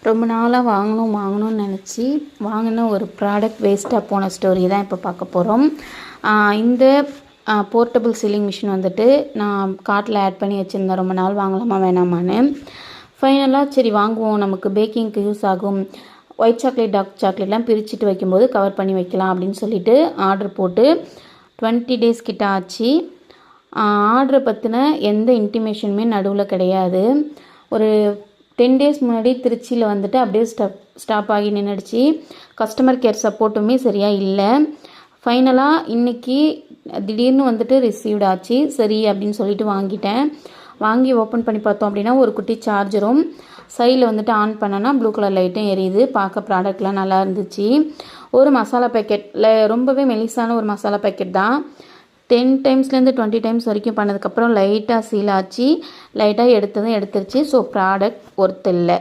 ரொம்ப நாளாக வாங்கணும்னு நினச்சி வாங்கின ஒரு ப்ராடக்ட் வேஸ்ட்டாக போன ஸ்டோரி தான் இப்போ பார்க்க போகிறோம். இந்த போர்ட்டபிள் சீலிங் மிஷின் வந்துட்டு நான் கார்ட்டில் ஆட் பண்ணி வச்சுருந்தேன், ரொம்ப நாள் வாங்கலாமா வேணாமான்னு. ஃபைனலாக சரி வாங்குவோம், நமக்கு பேக்கிங்க்கு யூஸ் ஆகும், ஒயிட் சாக்லேட் டார்க் சாக்லேட்லாம் பிரிச்சுட்டு வைக்கும்போது கவர் பண்ணி வைக்கலாம் அப்படின்னு சொல்லிட்டு ஆர்டர் போட்டு 20 days கிட்ட ஆச்சு. ஆர்டரை பற்றின எந்த இன்டிமேஷனுமே நடுவில் கிடையாது. ஒரு 10 days முன்னாடி திருச்சியில் வந்துட்டு அப்படியே ஸ்டாப் ஆகி நின்றுடுச்சு. கஸ்டமர் கேர் சப்போர்ட்டுமே சரியாக இல்லை. ஃபைனலாக இன்றைக்கி திடீர்னு வந்துட்டு ரிசீவ்ட் ஆச்சு. சரி அப்படின்னு சொல்லிட்டு வாங்கிட்டேன். வாங்கி ஓப்பன் பண்ணி பார்த்தோம் அப்படின்னா ஒரு குட்டி சார்ஜரும், சைடில் வந்துட்டு ஆன் பண்ணனா ப்ளூ கலர் லைட்டும் எரியுது. பார்க்க ப்ராடக்ட்லாம் நல்லா இருந்துச்சு. ஒரு மசாலா பேக்கெட்டில் ரொம்பவே மெலிசான ஒரு மசாலா பேக்கெட் தான். 10 times 20 times வரைக்கும் பண்ணதுக்கப்புறம் லைட்டாக சீல் ஆச்சு. லைட்டாக எடுத்துருச்சு. ஸோ ப்ராடக்ட் ஒர்த் இல்லை.